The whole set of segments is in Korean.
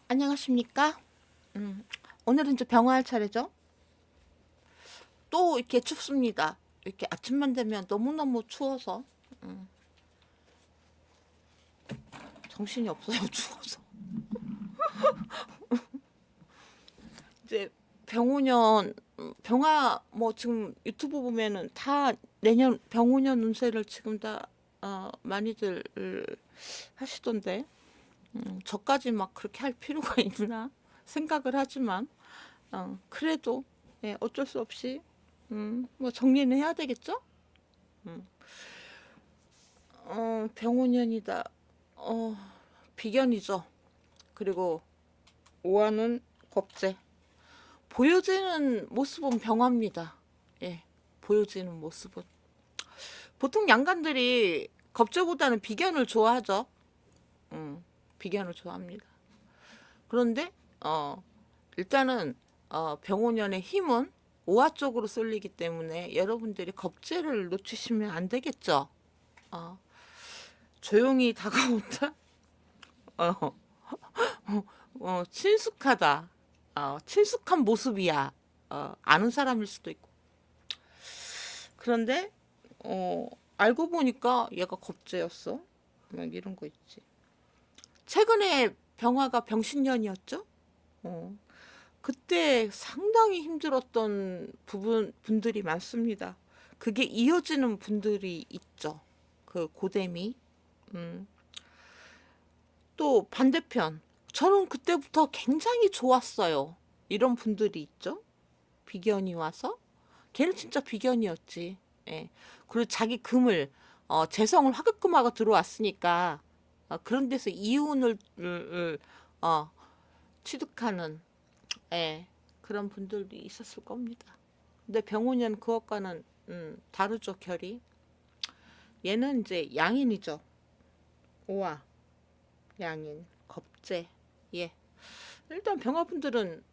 안녕하십니까? 음, 오늘은 이제 병화할 차례죠? 또 이렇게 춥습니다. 이렇게 아침만 되면 너무너무 추워서 정신이 없어요, 추워서. 이제 병오년, 병화 뭐 지금 유튜브 보면은 다 내년 병오년 운세를 지금 다 많이들 하시던데 저까지 막 그렇게 할 필요가 있나 생각을 하지만 그래도 어쩔 수 없이 뭐 정리는 해야 되겠죠? 병오년이다. 어, 비견이죠. 그리고 오화는 겁재. 보여지는 모습은 병화입니다. 예, 보여지는 모습은. 보통 양간들이 겁재보다는 비견을 좋아하죠. 비견을 좋아합니다. 그런데 일단은 병오년의 힘은 오화 쪽으로 쏠리기 때문에 여러분들이 겁재를 놓치시면 안 되겠죠. 어, 조용히 다가온다. 어, 친숙하다. 친숙한 모습이야. 아는 사람일 수도 있고. 그런데, 알고 보니까 얘가 겁재였어. 막 이런 거 있지. 최근에 병화가 병신년이었죠? 어, 그때 상당히 힘들었던 분들이 많습니다. 그게 이어지는 분들이 있죠. 그 고dem이. 음. 또 반대편. 저는 그때부터 굉장히 좋았어요. 이런 분들이 있죠. 비견이 와서. 걔는 진짜 비견이었지. 예. 그리고 자기 금을, 재성을 화급금하고 들어왔으니까, 그런 데서 이윤을, 어, 취득하는, 예. 그런 분들도 있었을 겁니다. 근데 병오년 그것과는, 다르죠, 결이. 얘는 이제 양인이죠. 오화, 양인, 겁재. 예. 일단 병화분들은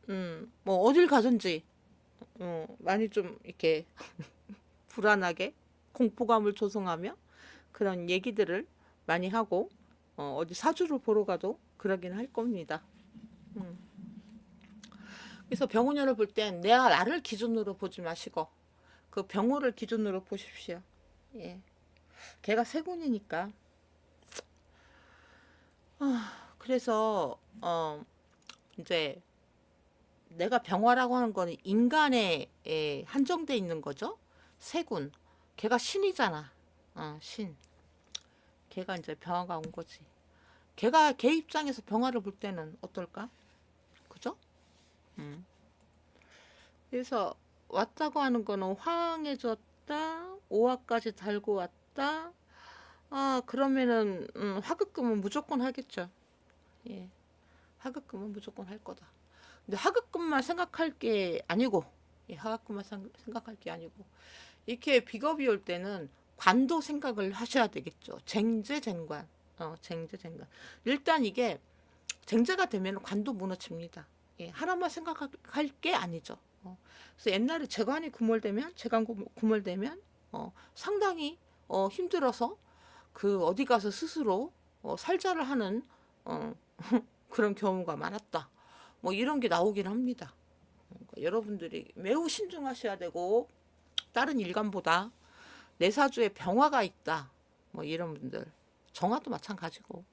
뭐 어딜 가든지 많이 좀 이렇게 불안하게 공포감을 조성하며 그런 얘기들을 많이 하고 어디 사주를 보러 가도 그러긴 할 겁니다. 음. 그래서 병우년을 볼 땐 내가 나를 기준으로 보지 마시고 그 병우를 기준으로 보십시오. 예. 걔가 세군이니까. 그래서 이제 내가 병화라고 하는 거는 인간에 한정돼 있는 거죠. 세군. 걔가 신이잖아. 신. 걔가 이제 병화가 온 거지. 걔 입장에서 병화를 볼 때는 어떨까? 그죠? 음. 그래서 왔다고 하는 거는 황해졌다. 오화까지 달고 왔다. 그러면은 하급금은 무조건 하겠죠. 예. 하급금은 무조건 할 거다. 근데 하급금만 생각할 게 아니고, 예, 하급금만 생각할 게 아니고, 이렇게 비겁이 올 때는 관도 생각을 하셔야 되겠죠. 쟁제쟁관. 쟁제쟁관. 일단 이게 쟁제가 되면 관도 무너집니다. 예, 하나만 생각할 게 아니죠. 그래서 옛날에 재관이 구몰되면, 재관 구몰되면, 상당히, 힘들어서 그 어디 가서 스스로, 살자를 하는, 어, 그런 경우가 많았다. 뭐 이런 게 나오긴 합니다. 그러니까 여러분들이 매우 신중하셔야 되고, 다른 일간보다 내 사주에 병화가 있다. 뭐 이런 분들. 정화도 마찬가지고.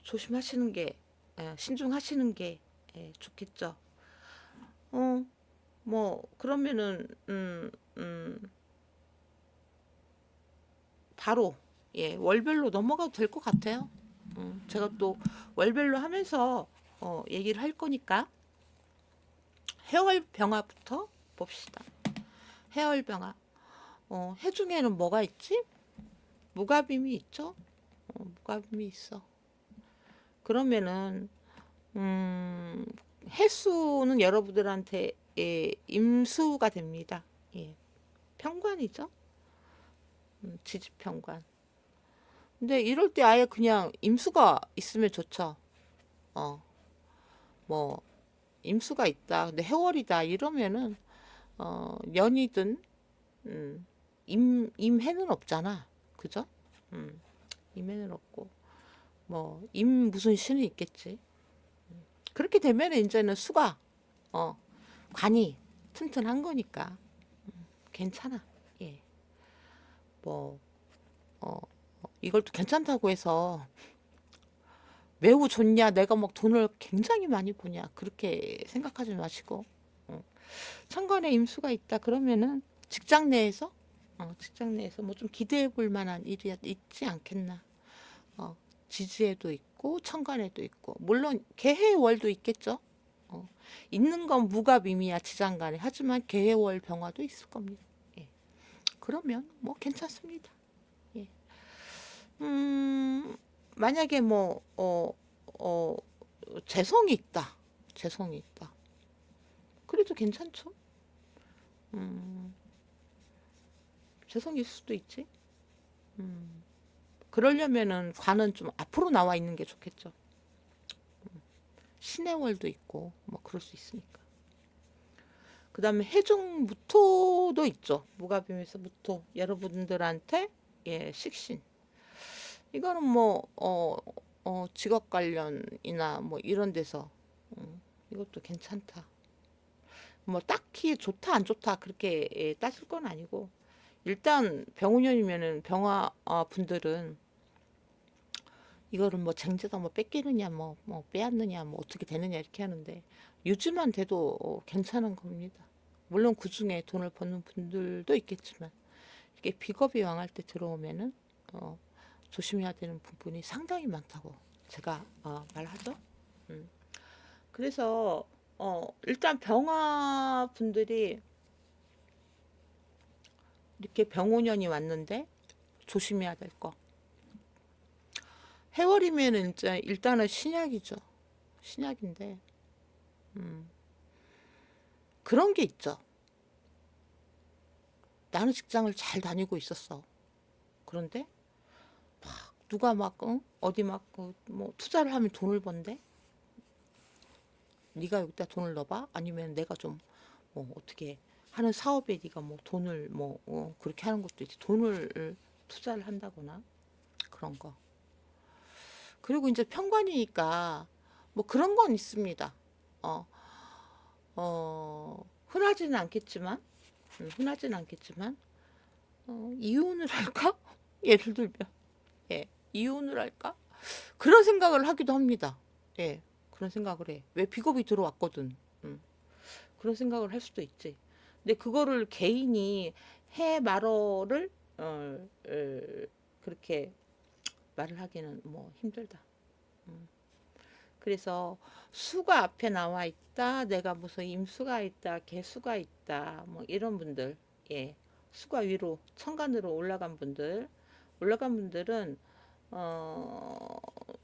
조심하시는 게, 신중하시는 게 좋겠죠. 뭐, 그러면은, 바로, 예, 월별로 넘어가도 될 것 같아요. 제가 또 월별로 하면서, 얘기를 할 거니까, 해월병화부터 봅시다. 해월병화. 해 중에는 뭐가 있지? 무가빔이 있죠? 무가빔이 있어. 그러면은 해수는 여러분들한테 임수가 됩니다. 예, 평관이죠. 지지평관. 근데 이럴 때 아예 그냥 임수가 있으면 좋죠. 어, 뭐 임수가 있다. 근데 해월이다 이러면은 연이든 임해는 없잖아. 그죠? 임해는 없고 뭐 임 무슨 신이 있겠지. 그렇게 되면 이제는 수가 어, 관이 튼튼한 거니까 괜찮아. 예. 뭐 이걸 또 괜찮다고 해서 매우 좋냐, 내가 막 돈을 굉장히 많이 버냐 그렇게 생각하지 마시고 천간에 임수가 있다 그러면은 직장 내에서 뭐 좀 기대해 볼 만한 일이 있지 않겠나. 어, 지지에도 있고 천간에도 있고 물론 개해월도 있겠죠. 있는 건 무갑임이야 지장간에. 하지만 개해월 병화도 있을 겁니다. 예. 그러면 뭐 괜찮습니다. 예. 만약에 뭐 재성이 있다. 재성이 있다. 그래도 괜찮죠. 재성이 있을 수도 있지. 그러려면은 관은 좀 앞으로 나와 있는 게 좋겠죠. 신의 월도 있고 뭐 그럴 수 있으니까. 그 다음에 해중 무토도 있죠. 무갑임에서 무토. 여러분들한테 예 식신. 이거는 뭐 직업 관련이나 뭐 이런 데서 이것도 괜찮다. 뭐 딱히 좋다 안 좋다 그렇게 예, 따질 건 아니고 일단 병운년이면은 병화 분들은 이거를 뭐 쟁제다 뭐 뺏기느냐 뭐 빼앗느냐 뭐 어떻게 되느냐 이렇게 하는데 유지만 돼도 괜찮은 겁니다. 물론 그 중에 돈을 버는 분들도 있겠지만 이게 비겁이 왕할 때 들어오면은 조심해야 되는 부분이 상당히 많다고 제가 말하죠. 그래서 일단 병화 분들이 이렇게 병오년이 왔는데 조심해야 될 거. 해월이면은 이제 일단은 신약이죠. 신약인데 그런 게 있죠. 나는 직장을 잘 다니고 있었어. 그런데 누가 막 어디 막 뭐 투자를 하면 돈을 번대. 네가 여기다 돈을 넣어봐. 아니면 내가 좀 뭐 어떻게 하는 사업에 네가 뭐 돈을 뭐 그렇게 하는 것도 있지. 돈을 투자를 한다거나 그런 거. 그리고 이제 편관이니까 뭐 그런 건 있습니다. 어, 흔하지는 않겠지만, 흔하지는 않겠지만, 이혼을 할까? 예를 들면, 예, 이혼을 할까? 그런 생각을 하기도 합니다. 예, 그런 생각을 해. 왜 비겁이 들어왔거든. 그런 생각을 할 수도 있지. 근데 그거를 개인이 해 말어를 그렇게 말을 하기는 뭐 힘들다. 그래서 수가 앞에 나와 있다. 내가 무슨 임수가 있다. 개수가 있다. 뭐 이런 분들. 예. 수가 위로 천간으로 올라간 분들은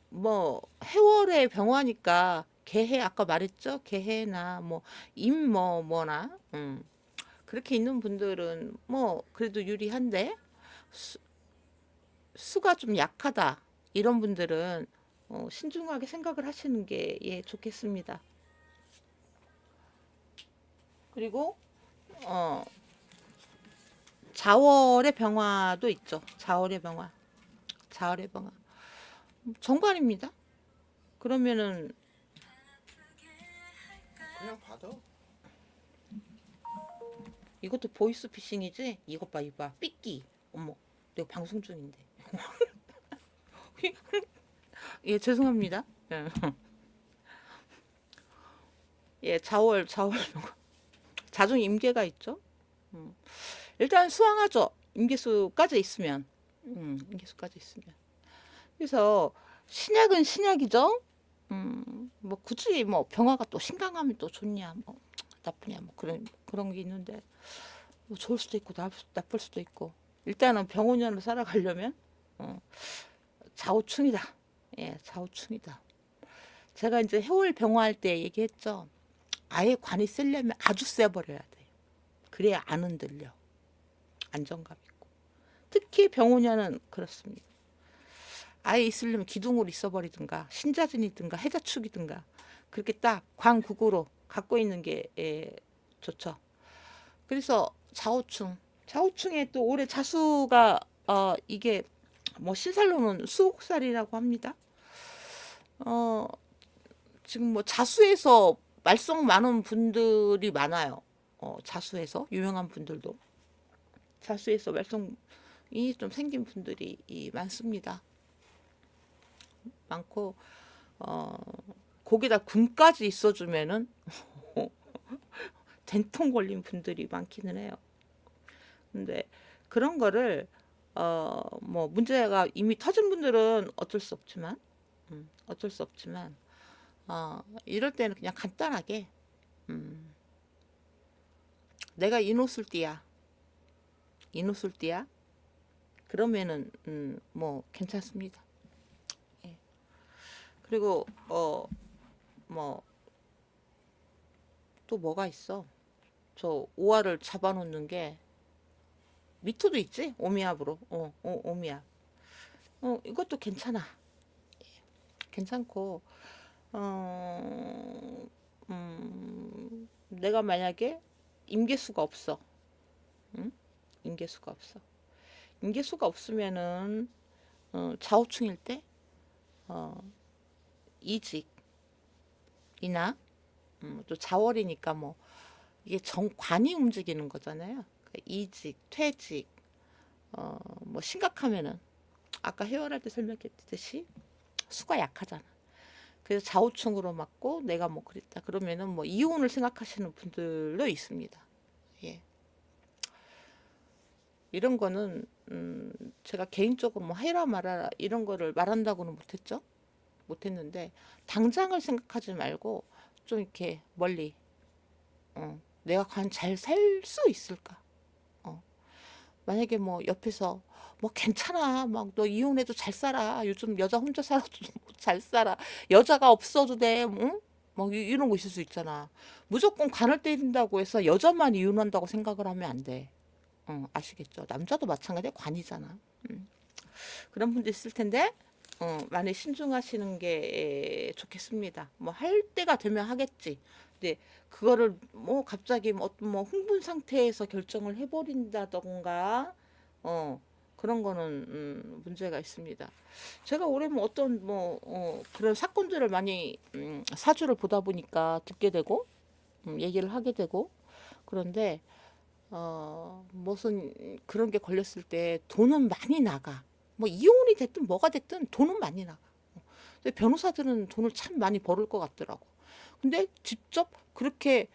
뭐 해월의 병화니까 개해 아까 말했죠. 개해나 뭐 임 뭐나 그렇게 있는 분들은 뭐 그래도 유리한데 수, 수가 좀 약하다. 이런 분들은 신중하게 생각을 하시는 게 예, 좋겠습니다. 그리고 어, 자월의 병화도 있죠. 자월의 병화. 자월의 병화. 정관입니다. 그러면은 그냥 받아. 이것도 보이스피싱이지? 이것 봐, 이거 봐. 삐끼. 어머, 내가 방송 중인데. 예, 죄송합니다. 예, 예, 자월 병화. 자중 임계가 있죠. 일단 수왕하죠. 임계수까지 있으면. 임계수까지 있으면. 그래서 신약은 신약이죠. 뭐 굳이 뭐 병화가 또 신강하면 또 좋냐, 뭐 나쁘냐, 뭐 그런 게 있는데 뭐 좋을 수도 있고 나쁠 수도 있고 일단은 병원년으로 살아가려면 좌우충이다. 예, 좌우충이다. 제가 이제 해월 병화할 때 얘기했죠. 아예 관이 세려면 아주 세버려야 돼. 그래야 안 흔들려. 안정감 있고. 특히 병원년은 그렇습니다. 아예 있으려면 기둥으로 있어버리든가 신자진이든가 해자축이든가 그렇게 딱 광국으로 갖고 있는 게 좋죠. 그래서 좌우충에 또 올해 자수가 이게 뭐 신살로는 수옥살이라고 합니다. 어, 지금 뭐 자수해서 말썽 많은 분들이 많아요. 자수해서 유명한 분들도 자수해서 말썽이 좀 생긴 분들이 많습니다. 많고 거기다 군까지 있어주면은 된통 걸린 분들이 많기는 해요. 근데 그런 거를 뭐 문제가 이미 터진 분들은 어쩔 수 없지만 이럴 때는 그냥 간단하게 내가 이노술띠야 그러면은 뭐 괜찮습니다. 예. 그리고 뭐 또 뭐가 있어? 저 오화를 잡아놓는 게 미토도 있지? 오미압으로. 오미압. 이것도 괜찮아. 괜찮고 내가 만약에 임계수가 없어. 응? 임계수가 없어. 임계수가 없으면은 좌우충일 때 이직이나 또 자월이니까 뭐 이게 정관이 움직이는 거잖아요. 그러니까 이직, 퇴직, 뭐 심각하면은 아까 해월할 때 설명했듯이 수가 약하잖아. 그래서 좌우충으로 맞고 내가 뭐 그랬다 그러면은 뭐 이혼을 생각하시는 분들도 있습니다. 예. 이런 거는 제가 개인적으로 뭐 해라 말아라 이런 거를 말한다고는 못했는데 당장을 생각하지 말고 좀 이렇게 멀리 내가 과연 잘 살 수 있을까? 만약에 뭐 옆에서 뭐 괜찮아 막 너 이혼해도 잘 살아 요즘 여자 혼자 살아도 잘 살아 여자가 없어도 돼 응? 막 이런 거 있을 수 있잖아. 무조건 간을 때린다고 해서 여자만 이혼한다고 생각을 하면 안 돼. 아시겠죠? 남자도 마찬가지야 관이잖아. 그런 분도 있을 텐데 많이 신중하시는 게 좋겠습니다. 뭐 할 때가 되면 하겠지. 근데 그거를 뭐 갑자기 뭐 흥분 상태에서 결정을 해버린다던가 그런 거는 문제가 있습니다. 제가 올해 뭐 어떤 그런 사건들을 많이 사주를 보다 보니까 듣게 되고 얘기를 하게 되고 그런데 무슨 그런 게 걸렸을 때 돈은 많이 나가. 뭐 이혼이 됐든 뭐가 됐든 돈은 많이 나가. 근데 변호사들은 돈을 참 많이 벌을 것 같더라고. 근데 직접 그렇게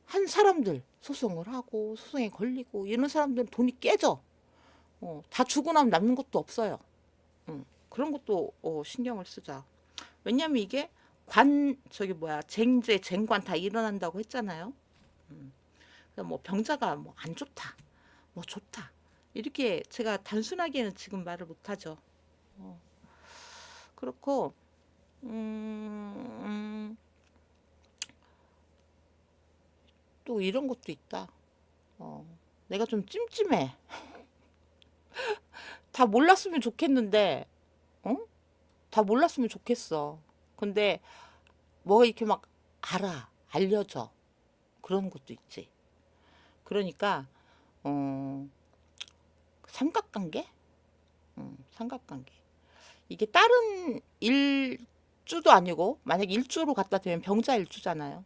한 사람들 소송을 하고 소송에 걸리고 이런 사람들은 돈이 깨져. 다 주고 나면 남는 것도 없어요. 그런 것도 신경을 쓰자. 왜냐면 이게 저기 뭐야 쟁제 쟁관 다 일어난다고 했잖아요. 뭐 병자가 뭐 안 좋다, 뭐 좋다 이렇게 제가 단순하게는 지금 말을 못하죠. 그렇고 또 이런 것도 있다. 내가 좀 찜찜해. 다 몰랐으면 좋겠는데, 다 몰랐으면 좋겠어. 근데 뭐가 이렇게 막 알려져. 그런 것도 있지. 그러니까 삼각관계? 삼각관계. 이게 다른 일주도 아니고 만약 일주로 갖다 대면 병자 일주잖아요.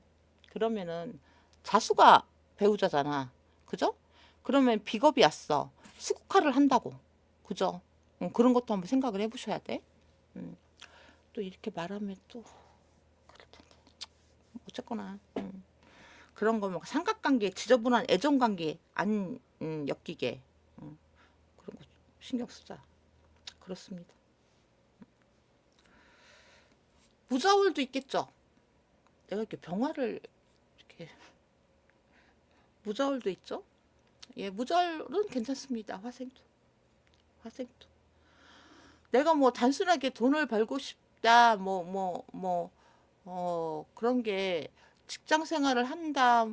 그러면은 자수가 배우자잖아. 그죠? 그러면 비겁이 왔어. 수국화를 한다고. 그죠? 그런 것도 한번 생각을 해보셔야 돼. 또 이렇게 말하면 또 그럴 텐데. 어쨌거나 그런 거 뭐 삼각관계, 지저분한 애정관계 안 엮이게 그런 거 신경 쓰자. 그렇습니다. 무자월도 있겠죠. 내가 이렇게 병화를 이렇게 무자월도 있죠. 예, 무자월은 괜찮습니다. 화생도. 내가 뭐 단순하게 돈을 벌고 싶다, 그런 게 직장 생활을 한다,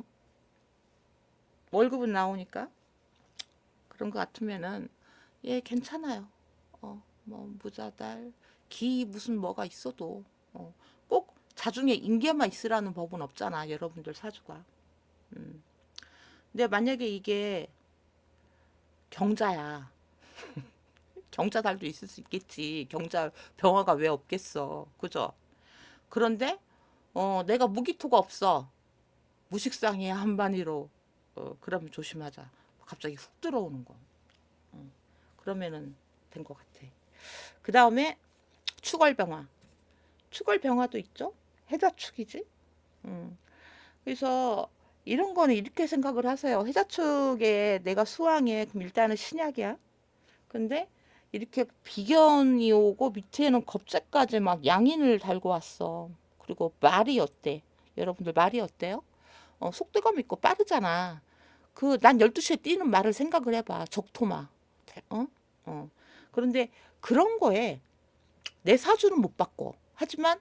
월급은 나오니까 그런 거 같으면은 예, 괜찮아요. 뭐 무자달, 기 무슨 뭐가 있어도 꼭 자중에 인계만 있으라는 법은 없잖아, 여러분들 사주가. 근데 만약에 이게 경자야. 경자달도 있을 수 있겠지. 경자 병화가 왜 없겠어. 그죠? 그런데 내가 무기토가 없어. 무식상이야 한마디로. 그러면 조심하자. 갑자기 훅 들어오는 거. 그러면은 된 것 같아. 그 다음에 축월병화. 축월병화도 있죠. 해자축이지. 음. 그래서 이런 거는 이렇게 생각을 하세요. 해자축에 내가 수왕해. 그럼 일단은 신약이야. 근데 이렇게 비견이 오고 밑에는 겁재까지 막 양인을 달고 왔어. 그리고 말이 어때? 여러분들 말이 어때요? 속도감 있고 빠르잖아. 난 12시에 뛰는 말을 생각을 해봐. 적토마. 어? 어. 그런데 그런 거에 내 사주는 못 바꿔. 하지만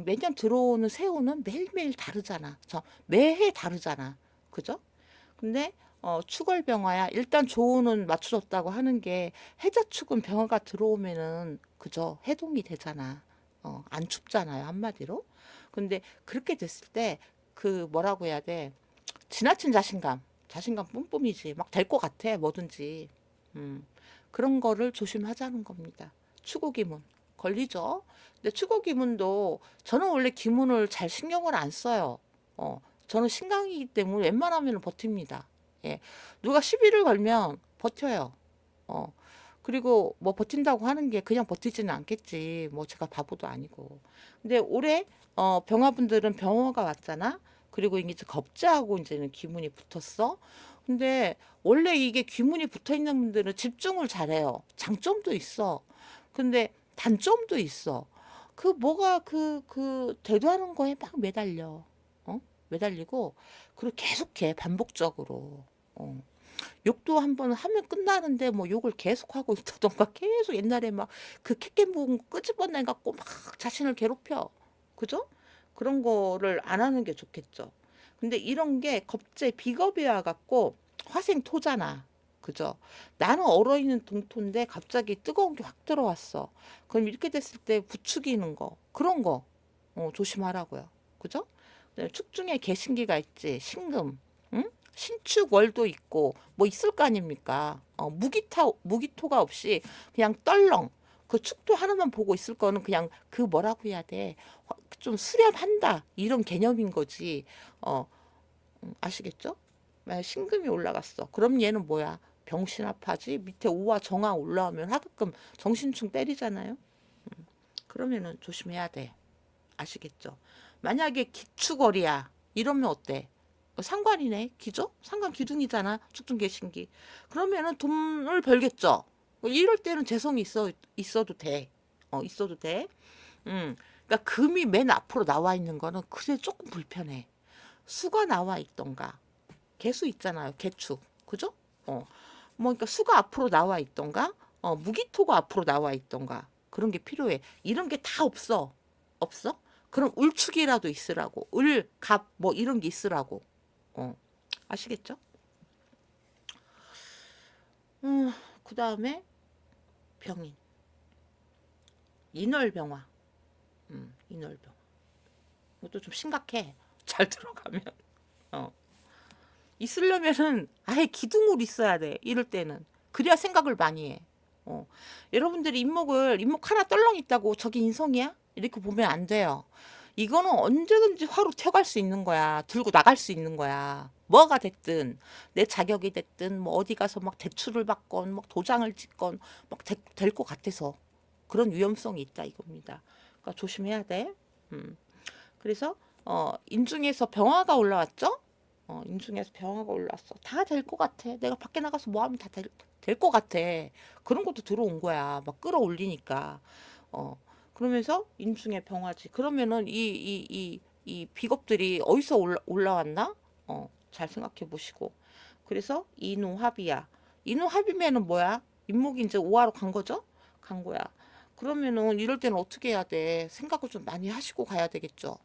매년 들어오는 새우는 매일매일 다르잖아. 매해 다르잖아. 그죠? 근데 축월병화야. 일단 조우는 맞춰줬다고 하는 게 해자축은 병화가 들어오면은 그죠? 해동이 되잖아. 안 춥잖아요. 한마디로. 근데 그렇게 됐을 때 뭐라고 해야 돼? 지나친 자신감 뿜뿜이지. 막 될 것 같아. 뭐든지. 음, 그런 거를 조심하자는 겁니다. 추구기문. 걸리죠? 근데 추구기문도 저는 원래 기문을 잘 신경을 안 써요. 저는 신강이기 때문에 웬만하면 버팁니다. 예. 누가 시비를 걸면 버텨요. 어. 그리고 뭐 버틴다고 하는 게 그냥 버티지는 않겠지. 뭐 제가 바보도 아니고. 근데 올해 병화분들은 병화가 왔잖아. 그리고 이제 겁재하고 이제는 기문이 붙었어. 근데 원래 이게 기문이 붙어 있는 분들은 집중을 잘해요. 장점도 있어. 근데 단점도 있어. 뭐가 대도하는 거에 막 매달려. 매달리고 그리고 계속해 반복적으로. 어. 욕도 한번 하면 끝나는데 뭐 욕을 계속하고 있다던가 계속 옛날에 막 캣겜 부분 끄집어내 갖고 막 자신을 괴롭혀. 그죠? 그런 거를 안 하는 게 좋겠죠. 근데 이런 게 겁재 비겁이 와 갖고 화생토잖아. 그죠? 나는 얼어있는 동토인데 갑자기 뜨거운 게 확 들어왔어. 그럼 이렇게 됐을 때 부추기는 거 그런 거 조심하라고요. 그죠? 네, 축 중에 개신기가 있지. 신금. 응? 신축월도 있고 뭐 있을 거 아닙니까? 무기토가 없이 그냥 떨렁 그 축토 하나만 보고 있을 거는 그냥 뭐라고 해야 돼? 좀 수렴한다 이런 개념인 거지. 아시겠죠? 만약 신금이 올라갔어. 그럼 얘는 뭐야? 병신아파지? 밑에 오와 정화 올라오면 하급금 정신충 때리잖아요. 그러면은 조심해야 돼. 아시겠죠? 만약에 기축월이야. 이러면 어때? 상관이네. 기죠? 상관 기둥이잖아. 축중 개신기. 그러면은 돈을 벌겠죠. 이럴 때는 재성이 있어도 돼. 있어도 돼. 그러니까 금이 맨 앞으로 나와 있는 거는 그게 조금 불편해. 수가 나와 있던가. 개수 있잖아요. 개축. 그죠? 그러니까 수가 앞으로 나와 있던가, 무기토가 앞으로 나와 있던가. 그런 게 필요해. 이런 게 다 없어. 없어? 그럼 울축이라도 있으라고. 갑, 뭐 이런 게 있으라고. 어, 아시겠죠? 그 다음에 병인. 인월병화. 인월병화. 이것도 좀 심각해. 잘 들어가면. 어. 있으려면은 아예 기둥으로 있어야 돼. 이럴 때는. 그래야 생각을 많이 해. 여러분들이 인목 하나 떨렁 있다고 저기 인성이야? 이렇게 보면 안 돼요. 이거는 언제든지 화로 튀어갈 수 있는 거야. 들고 나갈 수 있는 거야. 뭐가 됐든 내 자격이 됐든 뭐 어디 가서 막 대출을 받건 막 도장을 찍건 막 될 것 같아서 그런 위험성이 있다 이겁니다. 그러니까 조심해야 돼. 그래서 인중에서 병화가 올라왔죠? 인중에서 병화가 올라왔어. 다 될 것 같아. 내가 밖에 나가서 뭐 하면 다 될 것 같아. 그런 것도 들어온 거야. 막 끌어올리니까. 그러면서 인중에 병화지. 그러면은 이 비겁들이 어디서 올라왔나? 잘 생각해 보시고. 그래서 인우합이야. 인우합이면은 뭐야? 인목이 이제 오화로 간 거죠? 간 거야. 그러면은 이럴 때는 어떻게 해야 돼? 생각을 좀 많이 하시고 가야 되겠죠.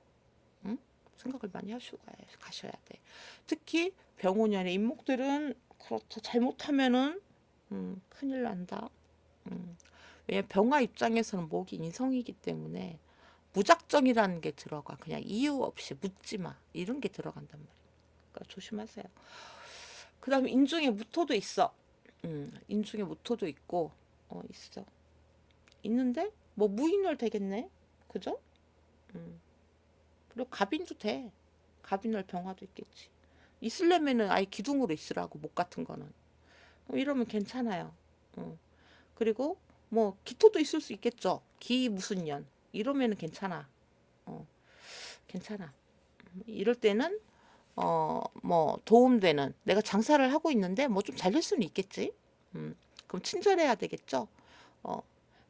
응? 생각을 많이 하시고 가셔야 돼. 특히 병원년의 인목들은 그렇죠. 잘못하면은 큰일 난다. 왜냐면 병화 입장에서는 목이 인성이기 때문에 무작정이라는 게 들어가. 그냥 이유 없이 묻지 마. 이런 게 들어간단 말이야. 그러니까 조심하세요. 그 다음에 인중에 무토도 있어. 인중에 무토도 있고, 있어. 있는데, 뭐 무인월 되겠네. 그죠? 그리고 갑인도 돼. 갑인월 병화도 있겠지. 있으려면은 아예 기둥으로 있으라고, 목 같은 거는. 이러면 괜찮아요. 그리고 뭐 기토도 있을 수 있겠죠. 기 무슨 년 이러면은 괜찮아. 괜찮아. 이럴 때는 뭐 도움되는, 내가 장사를 하고 있는데 뭐 좀 잘 될 수는 있겠지. 그럼 친절해야 되겠죠. 어,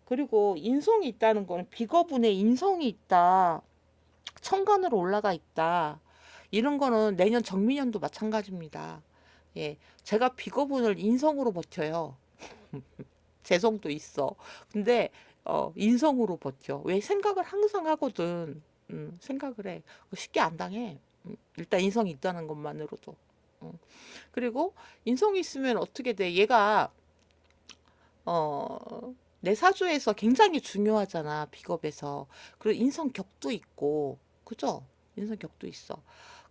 그리고 인성이 있다는 거는 비거분에 인성이 있다. 천간으로 올라가 있다. 이런 거는 내년 정미년도 마찬가지입니다. 예, 제가 비거분을 인성으로 버텨요. 재성도 있어. 근데 인성으로 버텨. 왜 생각을 항상 하거든. 생각을 해. 쉽게 안 당해. 일단 인성이 있다는 것만으로도. 그리고 인성이 있으면 어떻게 돼? 얘가 내 사주에서 굉장히 중요하잖아. 비겁에서. 그리고 인성격도 있고, 그죠? 인성격도 있어.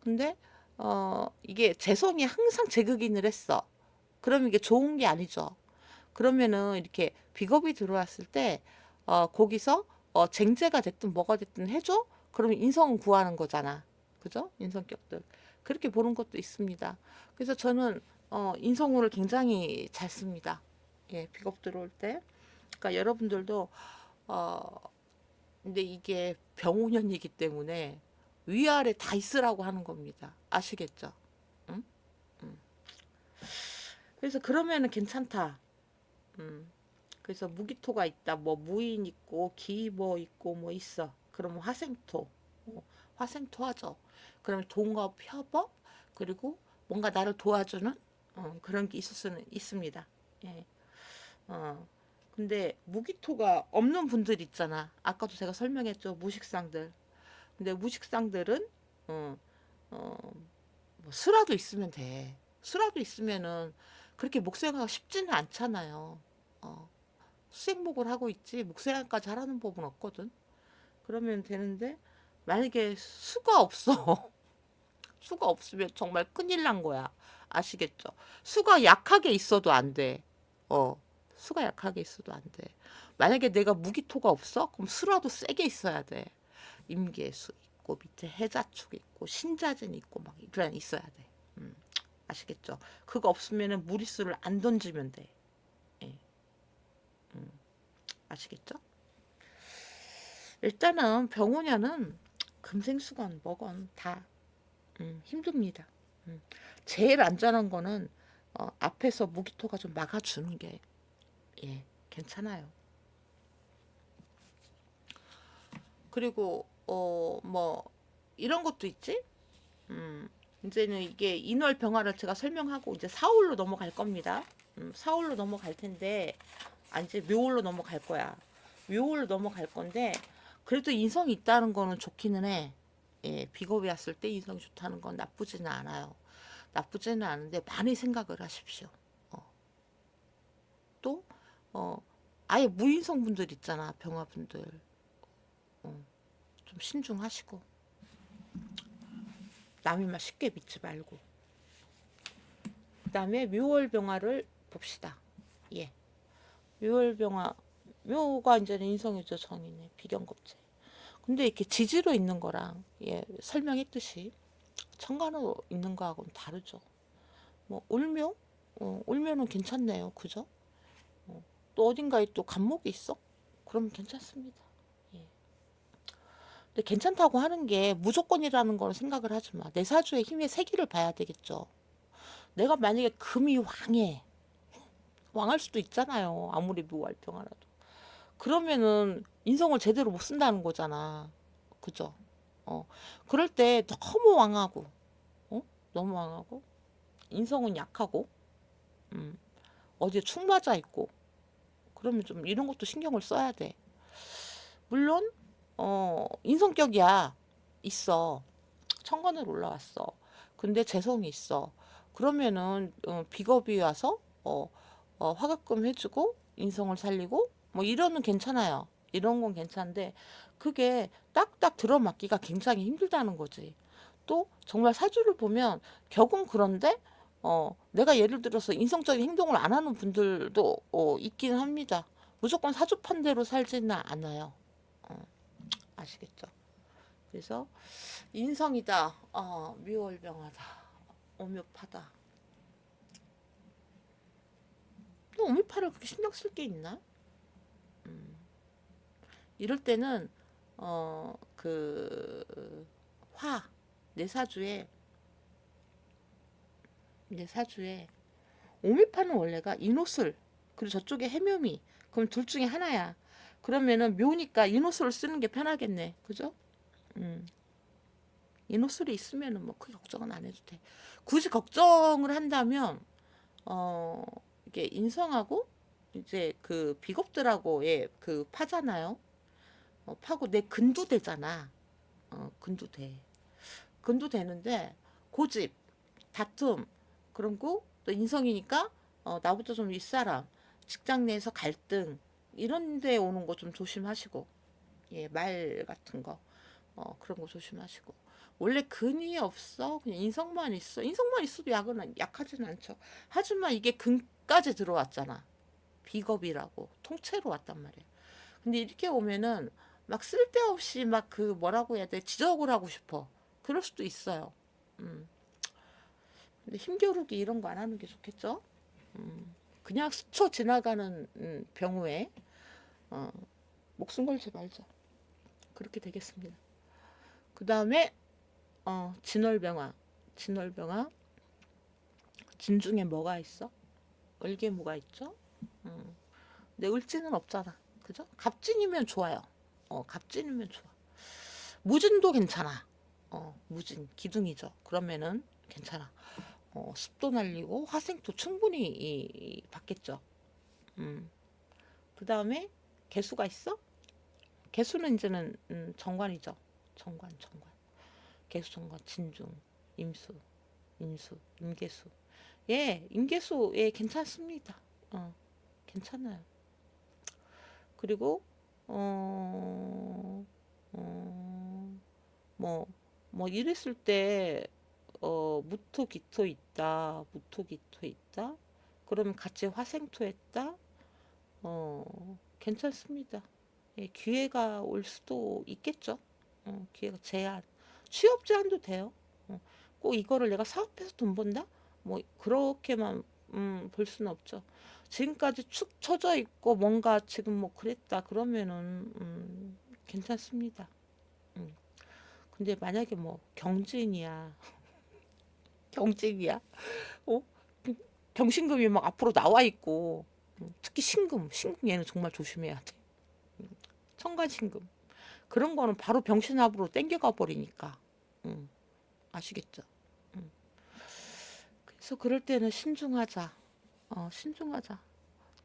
근데 이게 재성이 항상 제극인을 했어. 그럼 이게 좋은 게 아니죠. 그러면은 이렇게 비겁이 들어왔을 때 거기서 쟁제가 됐든 뭐가 됐든 해줘? 그러면 인성은 구하는 거잖아. 그죠? 인성격들. 그렇게 보는 것도 있습니다. 그래서 저는 인성우를 굉장히 잘 씁니다. 예, 비겁 들어올 때. 그러니까 여러분들도 근데 이게 병운년이기 때문에 위아래 다 있으라고 하는 겁니다. 아시겠죠? 응? 응. 그래서 그러면은 괜찮다. 그래서 무기토가 있다. 뭐 무인 있고 기뭐 있고 뭐 있어. 그러면 화생토. 화생토 하죠. 그러면 동업, 협업, 그리고 뭔가 나를 도와주는 그런 게 있을 수는 있습니다. 예. 근데 무기토가 없는 분들 있잖아. 아까도 제가 설명했죠. 무식상들. 근데 무식상들은 뭐 수라도 있으면 돼. 수라도 있으면은 그렇게 목생화가 쉽지는 않잖아요. 수생목을 하고 있지 목생화까지 하라는 법은 없거든. 그러면 되는데 만약에 수가 없어. 수가 없으면 정말 큰일 난 거야. 아시겠죠? 수가 약하게 있어도 안 돼. 수가 약하게 있어도 안 돼. 만약에 내가 무기토가 없어? 그럼 수라도 세게 있어야 돼. 임계수 있고 밑에 해자축 있고 신자진 있고 막 이런 있어야 돼. 아시겠죠? 그거 없으면은 무리수를 안 던지면 돼. 예. 아시겠죠? 일단은 병원야는 금생수건 뭐건 다 힘듭니다. 제일 안전한 거는 앞에서 무기토가 좀 막아주는 게 예, 괜찮아요. 그리고 뭐 이런 것도 있지. 이제는 이게 인월 병화를 제가 설명하고 이제 사월로 넘어갈 겁니다. 사월로 넘어갈 텐데 이제 묘월로 넘어갈 거야. 묘월로 넘어갈 건데 그래도 인성이 있다는 거는 좋기는 해. 예, 비겁이 왔을 때 인성이 좋다는 건 나쁘지는 않아요. 나쁘지는 않은데 많이 생각을 하십시오. 또 아예 무인성 분들 있잖아. 병화분들. 좀 신중하시고 남의 말 쉽게 믿지 말고. 그 다음에 묘월병화를 봅시다. 예. 묘월병화. 묘가 이제는 인성이죠. 정인의 비견겁제. 근데 이렇게 지지로 있는 거랑 예, 설명했듯이 천간으로 있는 거하고는 다르죠. 뭐 울묘? 울묘는 괜찮네요. 그죠? 또 어딘가에 또 간목이 있어? 그러면 괜찮습니다. 예. 근데 괜찮다고 하는 게 무조건이라는 걸 생각을 하지 마. 내 사주의 힘의 세기를 봐야 되겠죠. 내가 만약에 금이 왕해. 왕할 수도 있잖아요. 아무리 묘활병하라도. 그러면은 인성을 제대로 못 쓴다는 거잖아. 그죠? 그럴 때 너무 왕하고, 너무 왕하고, 인성은 약하고, 어디에 축 맞아 있고, 그러면 좀 이런 것도 신경을 써야 돼. 물론, 인성격이야. 있어. 천간으로 올라왔어. 근데 재성이 있어. 그러면은, 비겁이 와서, 화갑금 해주고, 인성을 살리고, 뭐 이러는 괜찮아요. 이런 건 괜찮은데, 그게 딱딱 들어맞기가 굉장히 힘들다는 거지. 또, 정말 사주를 보면, 격은 그런데, 내가 예를 들어서 인성적인 행동을 안 하는 분들도 있긴 합니다. 무조건 사주판대로 살지는 않아요. 아시겠죠? 그래서 인성이다. 미월병하다. 오묘파다. 또 오묘파를 그렇게 신경 쓸 게 있나? 이럴 때는 그 내사주에 오미파는 원래가 인호술 그리고 저쪽에 해묘미 그럼 둘 중에 하나야. 그러면은 묘니까 인호술을 쓰는 게 편하겠네. 그죠? 인호술이 있으면은 뭐 크게 걱정은 안 해도 돼. 굳이 걱정을 한다면 이게 인성하고 이제 그 비겁들하고의 그 파잖아요. 파고 내 근두되잖아. 근두돼. 근두되는데 고집, 다툼, 그런 거 또 인성이니까 나보다 좀 윗사람, 직장 내에서 갈등 이런 데 오는 거 좀 조심하시고 예, 말 같은 거 그런 거 조심하시고 원래 근이 없어 그냥 인성만 있어 인성만 있어도 약하진 않죠. 하지만 이게 근까지 들어왔잖아. 비겁이라고 통째로 왔단 말이야. 근데 이렇게 오면은 막 쓸데없이 막 그 뭐라고 해야 돼 지적을 하고 싶어. 그럴 수도 있어요. 음. 근데 힘겨루기 이런 거 안 하는 게 좋겠죠? 그냥 스쳐 지나가는 병우에 어, 목숨 걸지 말자. 그렇게 되겠습니다. 그 다음에 진월병화. 진월병화. 진 중에 뭐가 있어? 을개무가 있죠? 근데 을지는 없잖아. 그죠? 갑진이면 좋아요. 갑진이면 좋아. 무진도 괜찮아. 무진 기둥이죠. 그러면은 괜찮아. 습도 날리고 화생도 충분히 받겠죠. 그 다음에 개수가 있어? 개수는 이제는 정관이죠. 정관. 개수 정관 진중 임수 임수 임계수. 예, 임계수 예 괜찮습니다. 괜찮아요. 그리고 뭐 이랬을 때 무토기토 있다. 무토기토 있다. 그러면 같이 화생토했다. 괜찮습니다. 예, 기회가 올 수도 있겠죠. 기회가 제한. 취업 제한도 돼요. 꼭 이거를 내가 사업해서 돈 번다? 뭐 그렇게만 볼 수는 없죠. 지금까지 축 처져 있고 뭔가 지금 뭐 그랬다 그러면은 괜찮습니다. 근데 만약에 뭐 경진이야. 경진이야. 어? 경신금이 막 앞으로 나와 있고 특히 신금 얘는 정말 조심해야 돼. 천간신금 그런 거는 바로 병신합으로 땡겨가 버리니까 아시겠죠? 그래서 그럴 때는 신중하자. 신중하자.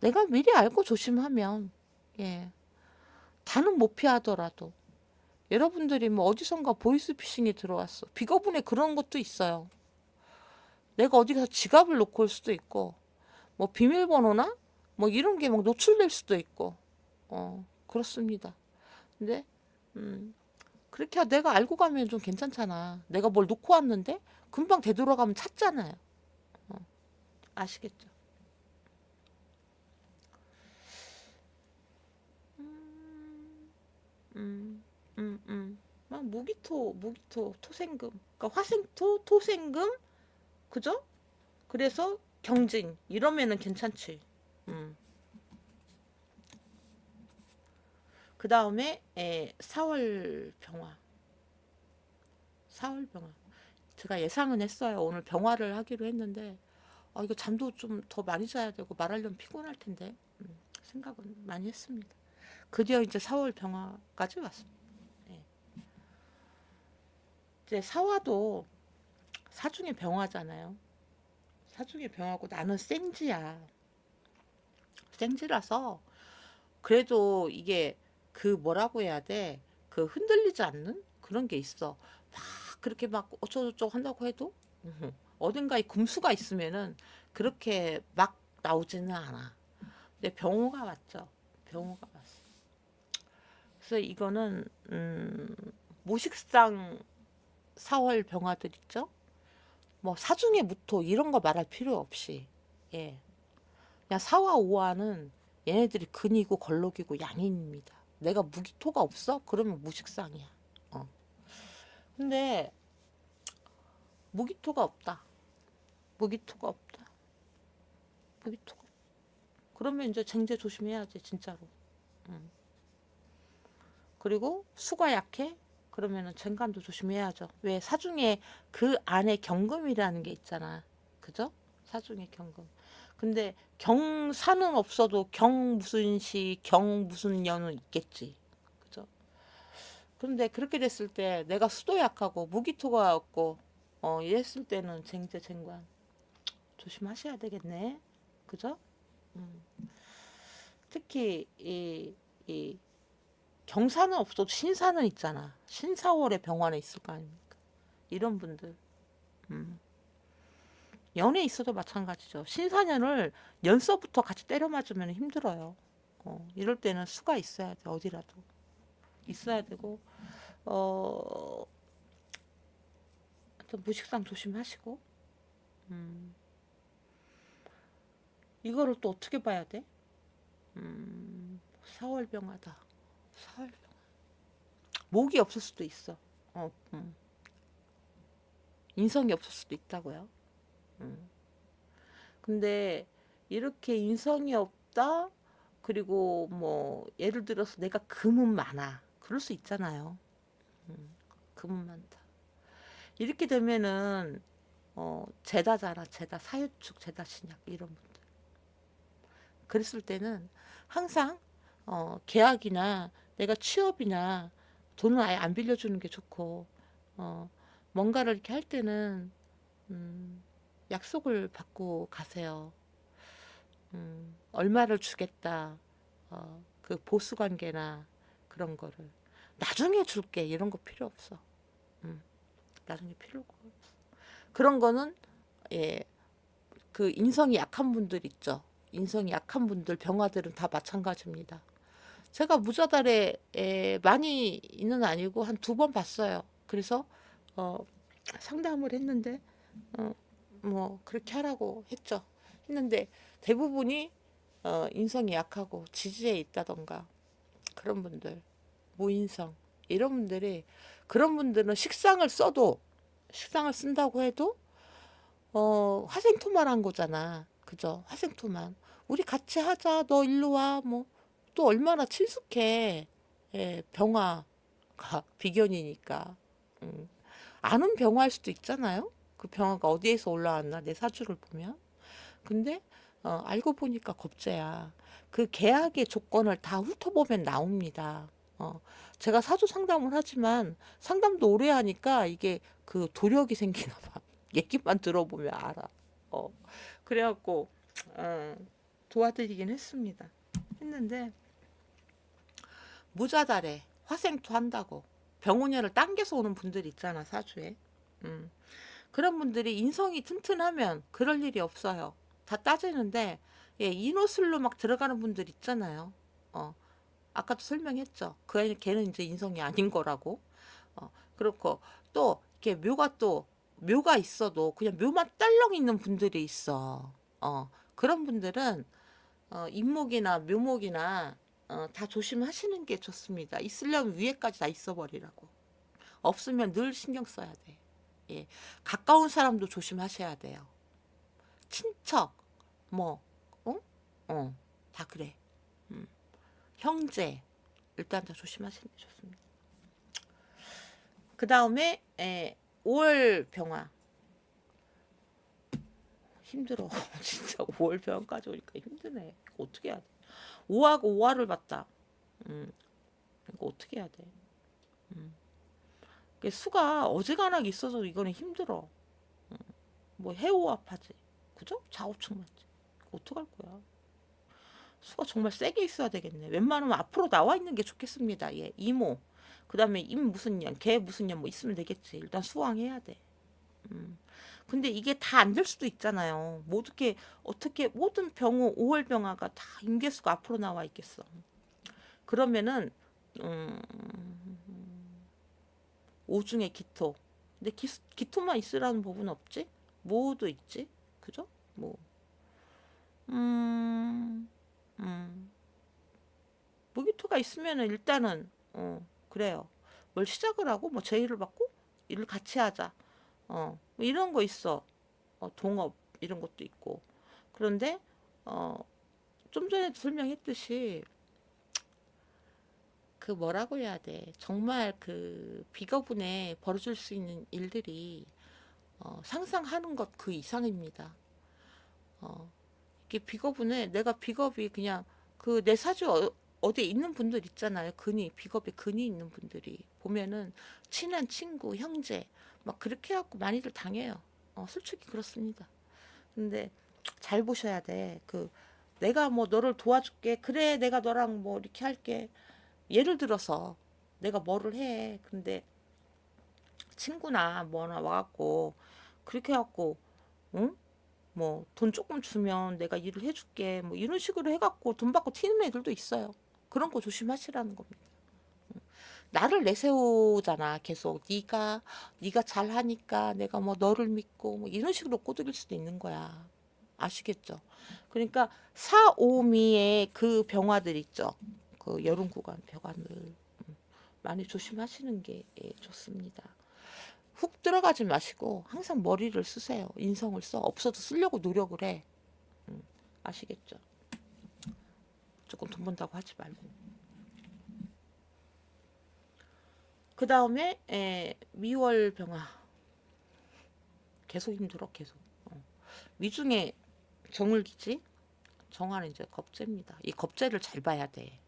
내가 미리 알고 조심하면 예 다는 못 피하더라도 여러분들이 뭐 어디선가 보이스피싱이 들어왔어. 비거분에 그런 것도 있어요. 내가 어디 가서 지갑을 놓고 올 수도 있고 뭐 비밀번호나 뭐 이런 게 막 노출될 수도 있고 그렇습니다. 근데 그렇게 내가 알고 가면 좀 괜찮잖아. 내가 뭘 놓고 왔는데 금방 되돌아가면 찾잖아요. 아시겠죠? 막 무기토, 토생금. 그러니까 화생토, 토생금, 그죠? 그래서 경진 이러면은 괜찮지. 그 다음에 4월 병화. 4월 병화. 제가 예상은 했어요. 오늘 병화를 하기로 했는데 이거 잠도 좀 더 많이 자야 되고 말하려면 피곤할 텐데 생각은 많이 했습니다. 드디어 이제 4월 병화까지 왔습니다. 네. 이제 사화도 사중의 병화잖아요. 사중의 병화고 나는 생지야. 생지라서 그래도 이게 그 뭐라고 해야 돼? 그 흔들리지 않는 그런 게 있어. 막 그렇게 막 어쩌고저쩌고 한다고 해도 어딘가에 금수가 있으면은 그렇게 막 나오지는 않아. 근데 병호가 왔죠. 병호가 왔어. 그래서 이거는 모식상 4월 병화들 있죠? 뭐 사중의 무토 이런 거 말할 필요 없이 예. 그냥 사와 오화는 얘네들이 근이고 걸록이고 양인입니다. 내가 무기토가 없어? 그러면 무식상이야. 어. 근데 무기토가 없다. 무기토가 없다. 무기토가. 그러면 이제 쟁제 조심해야지 진짜로. 음. 그리고 수가 약해? 그러면은 쟁간도 조심해야죠. 왜 사중에 그 안에 경금이라는 게 있잖아. 그죠? 사중에 경금. 근데 경사는 없어도 경 무슨 시, 경 무슨 년은 있겠지. 그죠? 그런데 그렇게 됐을 때 내가 수도 약하고 무기토가 없고 이랬을 때는 쟁제 쟁관 조심하셔야 되겠네. 그죠? 음. 특히 이 경사는 없어도 신사는 있잖아. 신사월의 병환에 있을 거 아닙니까? 이런 분들. 음. 연에 있어도 마찬가지죠. 신사년을 연서부터 같이 때려 맞으면 힘들어요. 이럴 때는 수가 있어야 돼. 어디라도. 있어야 되고, 어, 하여튼 무식상 조심하시고, 음, 이거를 또 어떻게 봐야 돼? 사월병하다. 사월병. 목이 없을 수도 있어. 어, 인성이 없을 수도 있다고요. 근데 이렇게 인성이 없다? 그리고 뭐 예를 들어서 내가 금은 많아. 그럴 수 있잖아요. 금은 많다. 이렇게 되면은 제다자라 제다 사유축 제다 신약 이런 분들. 그랬을 때는 항상 계약이나 내가 취업이나 돈을 아예 안 빌려주는 게 좋고 어, 뭔가를 이렇게 할 때는 약속을 받고 가세요. 얼마를 주겠다. 그 보수 관계나 그런 거를 나중에 줄게 이런 거 필요 없어. 나중에 필요가 없어. 그런 거는 예, 그 인성이 약한 분들 있죠. 인성이 약한 분들 병화들은 다 마찬가지입니다. 제가 무자달에 많이는 아니고 한 두 번 봤어요. 그래서 어, 상담을 했는데 어, 뭐 그렇게 하라고 했죠. 했는데 대부분이 인성이 약하고 지지에 있다던가 그런 분들 무인성 이런 분들이 그런 분들은 식상을 써도 식상을 쓴다고 해도 화생토만 거잖아. 그죠? 화생토만. 우리 같이 하자. 너 일로 와. 뭐 또 얼마나 친숙해. 예, 병화가 비견이니까. 음. 아는 병화일 수도 있잖아요. 그 병화가 어디에서 올라왔나 내 사주를 보면. 근데 알고 보니까 겁재야. 그 계약의 조건을 다 훑어보면 나옵니다. 제가 사주 상담을 하지만 상담도 오래 하니까 이게 그 도력이 생기나 봐. 얘기만 들어보면 알아. 어, 그래갖고 도와드리긴 했습니다. 했는데 무자달에 화생토 한다고 병원녀를 당겨서 오는 분들 있잖아 사주에. 음. 그런 분들이 인성이 튼튼하면 그럴 일이 없어요. 다 따지는데 예, 인호술로 막 들어가는 분들 있잖아요. 아까도 설명했죠. 걔는 이제 인성이 아닌 거라고. 그렇고 또 이렇게 묘가 있어도 그냥 묘만 딸렁 있는 분들이 있어. 그런 분들은 인목이나 묘목이나 다 조심하시는 게 좋습니다. 있으려면 위에까지 다 있어버리라고. 없으면 늘 신경 써야 돼. 예. 가까운 사람도 조심하셔야 돼요. 친척, 뭐, 어? 다 그래. 음. 형제, 일단 다 조심하시는 게 좋습니다. 그 다음에 5월 병화. 힘들어. 진짜 5월 병화까지 오니까 힘드네. 이거 어떻게 해야 돼? 5화고 5화를 봤다. 이거 어떻게 해야 돼? 수가 어지간하게 있어서 이거는 힘들어. 뭐 해오합하지. 그죠? 좌우측 맞지. 어떡할 거야? 수가 정말 세게 있어야 되겠네. 웬만하면 앞으로 나와 있는 게 좋겠습니다. 예, 이모. 그 다음에 임 무슨 년, 개 무슨 년 뭐 있으면 되겠지. 일단 수왕해야 돼. 근데 이게 다 안 될 수도 있잖아요. 뭐 어떻게 모든 병호 5월 병화가 다 임계수가 앞으로 나와 있겠어. 그러면은 음, 오중에 기토. 근데 기토만 있으라는 법은 없지? 뭐도 있지? 그죠? 뭐 음, 음. 무기토가 있으면은 일단은 그래요. 뭘 시작을 하고 뭐 제의를 받고 일을 같이 하자. 뭐 이런 거 있어. 동업 이런 것도 있고. 그런데 좀 전에 설명했듯이 그 뭐라고 해야 돼. 정말 그 비거분에 벌어질 수 있는 일들이 상상하는 것 그 이상입니다. 이게 비거분에 내가 비겁이 그냥 그 내 사주 어디에 있는 분들 있잖아요. 비겁에 근이 있는 분들이 보면은 친한 친구, 형제 막 그렇게 해갖고 많이들 당해요. 솔직히 그렇습니다. 근데 잘 보셔야 돼. 내가 뭐 너를 도와줄게. 그래, 내가 너랑 뭐 이렇게 할게. 예를 들어서 내가 뭐를 해. 근데 친구나 뭐나 와갖고 그렇게 해갖고 응? 뭐 돈 조금 주면 내가 일을 해줄게. 뭐 이런 식으로 해갖고 돈 받고 튀는 애들도 있어요. 그런 거 조심하시라는 겁니다. 나를 내세우잖아. 계속 네가 잘하니까 내가 뭐 너를 믿고 뭐 이런 식으로 꼬드길 수도 있는 거야. 아시겠죠? 그러니까 사오미의 그 병화들 있죠. 그 여름 구간 병화들 많이 조심하시는 게 좋습니다. 훅 들어가지 마시고 항상 머리를 쓰세요. 인성을 써. 없어도 쓰려고 노력을 해. 아시겠죠? 조금 돈 번다고 하지 말고. 그 다음에 미월 병화. 계속 힘들어. 계속. 미중에 정을기지. 정화는 이제 겁재입니다. 이 겁재를 잘 봐야 돼.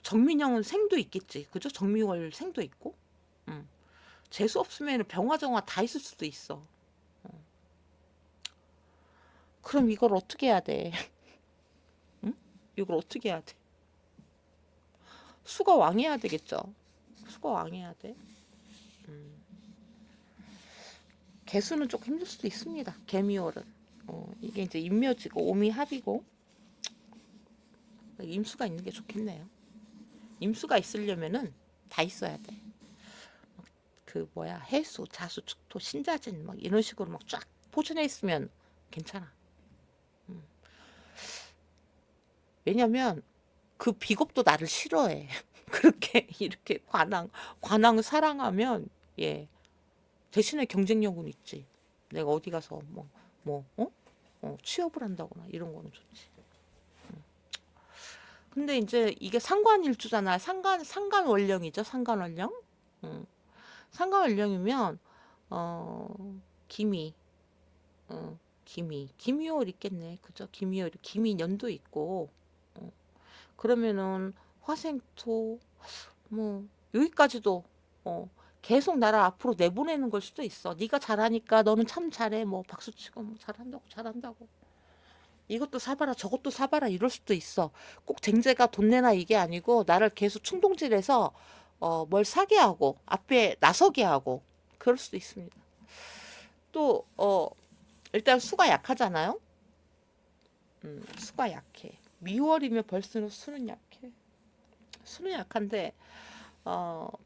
정민형은 생도 있겠지. 그죠? 정미월 생도 있고. 재수 없으면 병화정화 다 있을 수도 있어. 그럼 이걸 어떻게 해야 돼? 응? 이걸 어떻게 해야 돼? 수가 왕해야 되겠죠. 수가 왕해야 돼. 개수는 조금 힘들 수도 있습니다. 개미월은. 이게 이제 임묘지고 오미합이고 임수가 있는 게 좋겠네요. 임수가 있으려면은 다 있어야 돼. 해수, 자수, 축토, 신자진 막 이런 식으로 막 쫙 포진해 있으면 괜찮아. 왜냐면 그 비겁도 나를 싫어해. 그렇게 이렇게 관왕 사랑하면 대신에 경쟁력은 있지. 내가 어디 가서 취업을 한다거나 이런 거는 좋지. 근데 이제 이게 상관일주잖아. 상관월령이죠. 상관월령. 상관월령이면 기미, 기미월 있겠네. 그죠? 기미년도 있고. 그러면은 화생토 뭐 여기까지도 계속 나를 앞으로 내보내는 걸 수도 있어. 네가 잘하니까 너는 참 잘해. 뭐 박수치고 뭐 잘한다고. 이것도 사봐라 저것도 사봐라 이럴 수도 있어. 꼭 쟁제가 돈 내나 이게 아니고 나를 계속 충동질해서 뭘 사게 하고 앞에 나서게 하고 그럴 수도 있습니다. 또 일단 수가 약하잖아요. 수가 약해. 미월이면 벌써 수는 약해. 수는 약한데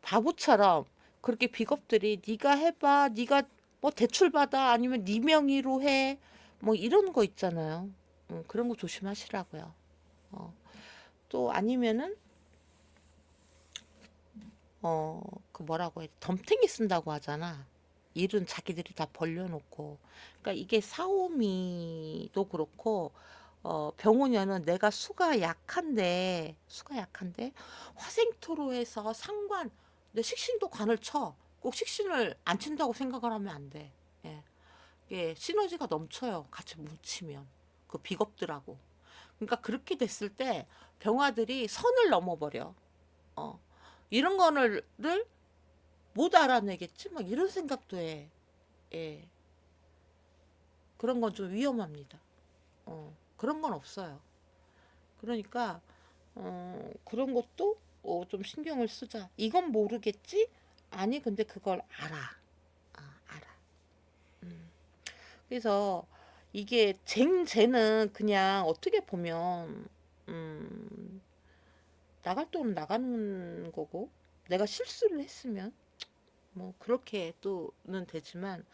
바보처럼 그렇게 비겁들이 네가 해봐, 네가 뭐 대출 받아 아니면 네 명의로 해, 뭐 이런 거 있잖아요. 그런 거 조심하시라고요. 또 아니면은 그 뭐라고 해, 덤탱이 쓴다고 하잖아. 일은 자기들이 다 벌려놓고. 그러니까 이게 사오미도 그렇고 병오년은 내가 수가 약한데 화생토로 해서 상관 내 식신도 관을 쳐. 꼭 식신을 안 친다고 생각을 하면 안 돼. 예. 이게 시너지가 넘쳐요. 같이 뭉치면 그 비겁들하고. 그러니까 그렇게 됐을 때 병화들이 선을 넘어버려. 어. 이런 거를 못 알아내겠지? 막 이런 생각도 해. 예. 그런 건 좀 위험합니다. 그런 건 없어요. 그러니까 그런 것도 좀 신경을 쓰자. 이건 모르겠지? 아니 근데 그걸 알아. 알아. 그래서 이게 쟤는 그냥 어떻게 보면 나갈 돈은 나가는 거고 내가 실수를 했으면 뭐 그렇게 또는 되지만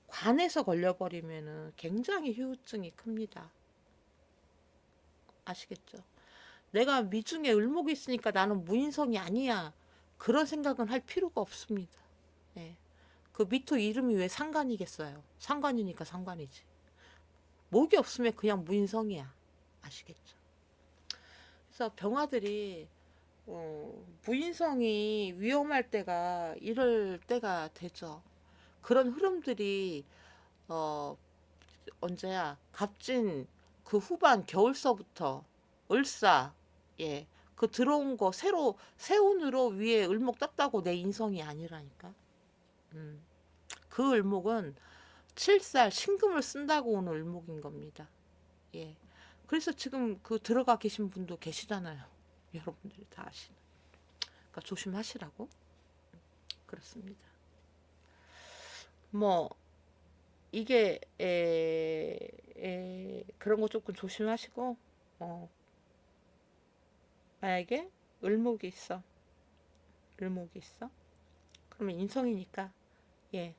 관에서 걸려버리면은 굉장히 후유증이 큽니다. 아시겠죠? 내가 미중에 을목이 있으니까 나는 무인성이 아니야. 그런 생각은 할 필요가 없습니다. 그 미토 이름이 왜 상관이겠어요? 상관이니까 상관이지. 목이 없으면 그냥 무인성이야. 아시겠죠? 그래서 병화들이 무인성이 위험할 때가 이럴 때가 되죠. 그런 흐름들이 어, 언제야? 갑진 그 후반 겨울서부터 을사 예. 그 들어온 거 새로 새 운으로 위에 을목 떴다고 내 인성이 아니라니까. 음. 그 을목은 7살 신금을 쓴다고 오는 을목인 겁니다. 예. 그래서 지금 그 들어가 계신 분도 계시잖아요. 여러분들이 다 아시는. 그러니까 조심하시라고. 그렇습니다. 뭐 이게 그런 거 조금 조심하시고 만약에 을목이 있어. 을목이 있어. 그러면 인성이니까 예.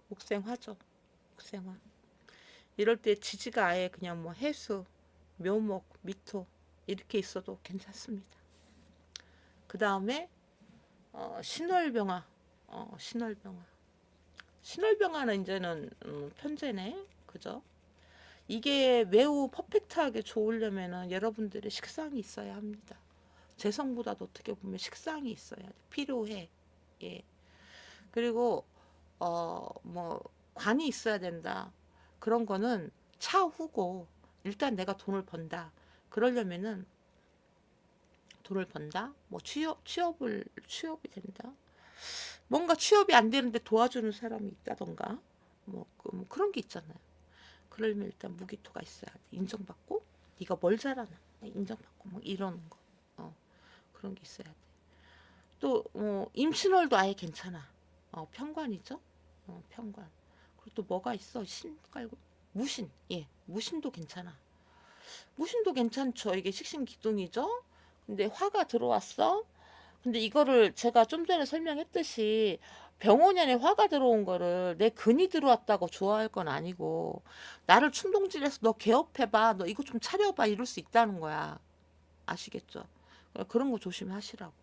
목생화죠. 목생화. 이럴 때 지지가 아예 그냥 뭐 해수, 묘목, 미토 이렇게 있어도 괜찮습니다. 그 다음에 신월병화. 신월병화. 신월병화는 이제는 편제네. 그죠? 이게 매우 퍼펙트하게 좋으려면은 여러분들의 식상이 있어야 합니다. 재성보다도 어떻게 보면 식상이 있어야 돼. 필요해. 예. 그리고 뭐 관이 있어야 된다. 그런 거는 차후고 일단 내가 돈을 번다. 그러려면은 돈을 번다. 뭐 취업이 된다. 뭔가 취업이 안 되는데 도와주는 사람이 있다던가. 뭐 그런 게 있잖아요. 그러려면 일단 무기토가 있어야 돼. 인정받고 네가 뭘 잘하나 인정받고 뭐 이러는 거. 그런 게 있어야 돼. 또 임신월도 아예 괜찮아. 편관이죠. 편관. 그리고 또 뭐가 있어? 신 깔고 무신. 예, 무신도 괜찮아. 무신도 괜찮죠. 이게 식신기둥이죠. 근데 화가 들어왔어. 근데 이거를 제가 좀 전에 설명했듯이 병원년에 화가 들어온 거를 내 근이 들어왔다고 좋아할 건 아니고 나를 충동질해서 너 개업해봐. 너 이거 좀 차려봐. 이럴 수 있다는 거야. 아시겠죠? 그런 거 조심하시라고.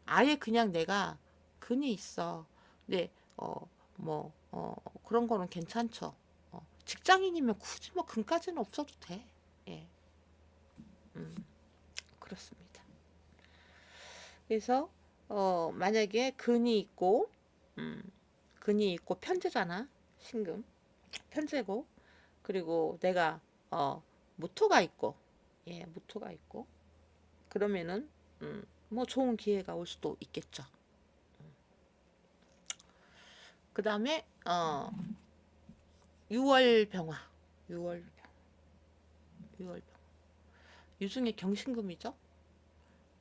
아예 그냥 내가 근이 있어. 근데 그런 거는 괜찮죠. 직장인이면 굳이 뭐 근까지는 없어도 돼. 예. 그렇습니다. 그래서 만약에 근이 있고 편제잖아. 신금. 편제고 그리고 내가 무토가 있고 예, 무토가 있고 그러면은 뭐 좋은 기회가 올 수도 있겠죠. 그 다음에 6월 병화. 6월 유중에 경신금이죠.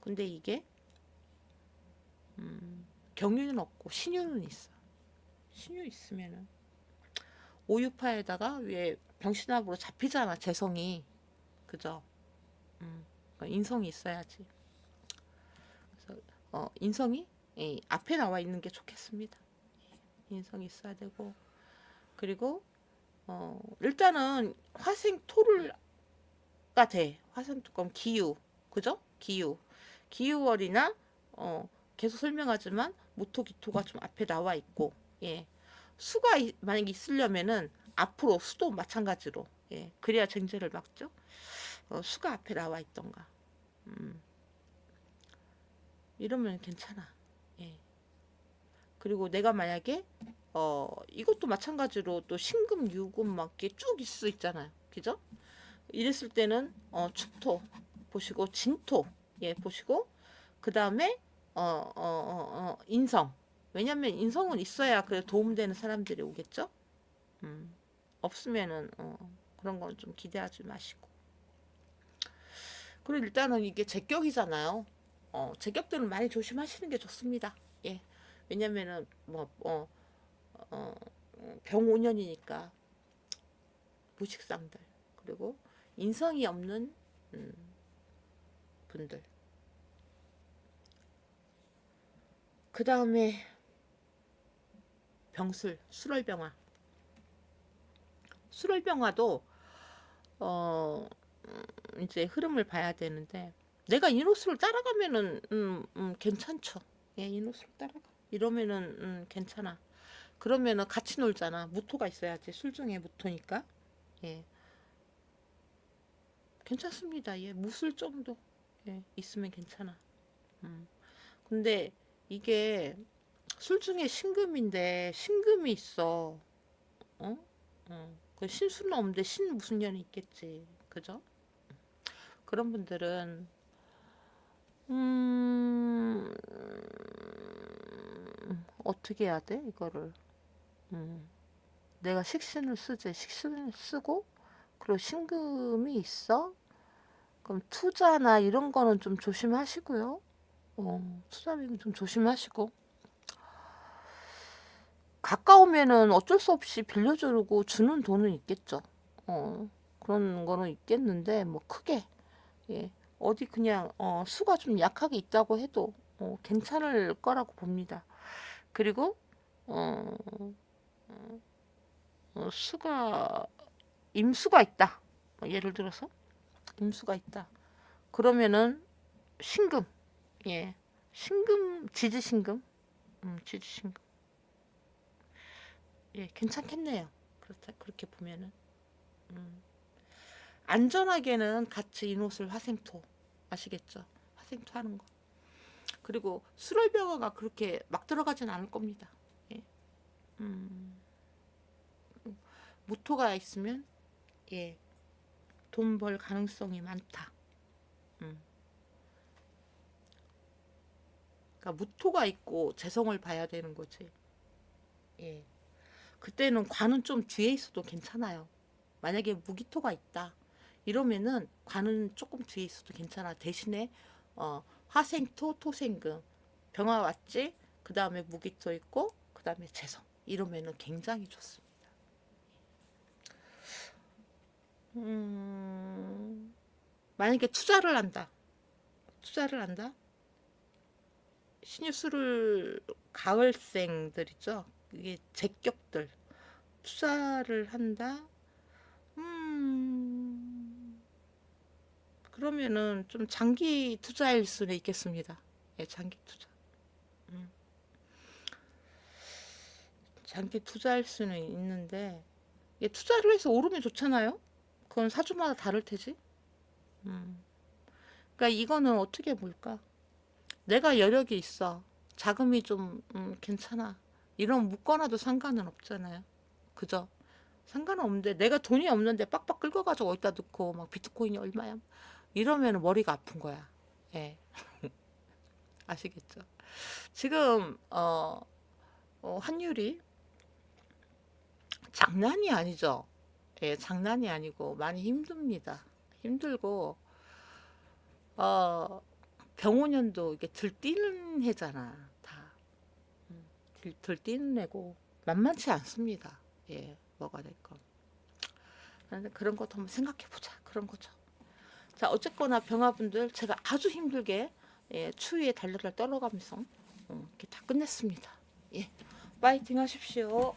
근데 이게 경유는 없고 신유는 있어. 신유 있으면은 오유파에다가 위에 병신합으로 잡히잖아. 재성이. 그죠? 그러니까 인성이 있어야지. 그래서 인성이 앞에 나와 있는 게 좋겠습니다. 인성이 있어야 되고 그리고 일단은 화생토가 돼. 화생토 기유. 그죠? 기유월이나 계속 설명하지만 모토기토가 좀 앞에 나와 있고 예. 수가 만약에 있으려면은 앞으로 수도 마찬가지로 예. 그래야 쟁제를 막죠. 수가 앞에 나와 있던가 이러면 괜찮아. 예. 그리고 내가 만약에 이것도 마찬가지로 또 신금 유금 막 이렇게 쭉 있을 수 있잖아요. 그죠? 이랬을 때는 축토 보시고 진토 예 보시고 그 다음에 인성. 왜냐면 인성은 있어야 그 도움되는 사람들이 오겠죠. 없으면은 그런 건 좀 기대하지 마시고. 그리고 일단은 이게 제격이잖아요. 제격들은 많이 조심하시는 게 좋습니다. 예. 왜냐면은 병5년이니까 무식상들 그리고 인성이 없는 분들. 그 다음에 병술, 수월병화. 수월병화도 이제 흐름을 봐야 되는데 내가 인호수를 따라가면은 괜찮죠. 예, 인호수를 따라가. 이러면은 괜찮아. 그러면은 같이 놀잖아. 무토가 있어야지. 술 중에 무토니까. 예. 괜찮습니다. 예. 무술 정도 예. 있으면 괜찮아. 근데 이게 술 중에 신금인데 신금이 있어. 어? 그 신수는 없는데 신 무슨 년이 있겠지. 그죠? 그런 분들은 음, 어떻게 해야 돼? 이거를. 내가 식신을 쓰지. 식신을 쓰고 그리고 신금이 있어. 그럼 투자나 이런 거는 좀 조심하시고요. 투자는 좀 조심하시고. 가까우면은 어쩔 수 없이 빌려주고 주는 돈은 있겠죠. 그런 거는 있겠는데 뭐 크게 예. 어디 그냥 수가 좀 약하게 있다고 해도 괜찮을 거라고 봅니다. 그리고 어, 수가 임수가 있다. 예를 들어서 임수가 있다. 그러면은 신금 예 신금 지지신금 지지신금 예 괜찮겠네요. 그렇다 그렇게 보면은 안전하게는 같이 인옷을 화생토 아시겠죠? 화생토 하는 거. 그리고 수월병화가 그렇게 막 들어가진 않을 겁니다. 예. 무토가 있으면 예, 돈 벌 가능성이 많다. 그러니까 무토가 있고 재성을 봐야 되는 거지. 예. 그때는 관은 좀 뒤에 있어도 괜찮아요. 만약에 무기토가 있다. 이러면은 관은 조금 뒤에 있어도 괜찮아. 대신에 화생토, 토생금, 병화 왔지. 그 다음에 무기토 있고 그 다음에 재성. 이러면은 굉장히 좋습니다. 만약에 투자를 한다. 투자를 한다. 신입술을 가을생들 있죠. 이게 제격들 투자를 한다. 그러면은 좀 장기 투자일 수는 있겠습니다. 예, 장기 투자. 장기 투자할 수는 있는데 예, 투자를 해서 오르면 좋잖아요. 그건 사주마다 다를 테지. 그러니까 이거는 어떻게 볼까? 내가 여력이 있어. 자금이 좀 괜찮아. 이런 묶어놔도 상관은 없잖아요. 그죠? 상관은 없는데 내가 돈이 없는데 빡빡 긁어가지고 어디다 넣고 막 비트코인이 얼마야? 이러면 머리가 아픈 거야. 예. 아시겠죠? 지금 환율이 장난이 아니죠. 예, 장난이 아니고 많이 힘듭니다. 힘들고 병오년도 이게 들뛰는 해잖아. 다 들뛰는 해고 만만치 않습니다. 예, 뭐가 될건. 그런데 그런 것도 한번 생각해 보자. 그런 거죠. 자, 어쨌거나 병화분들 제가 아주 힘들게 예, 추위에 달달달 떨어가면서 이렇게 다 끝냈습니다. 예, 파이팅 하십시오.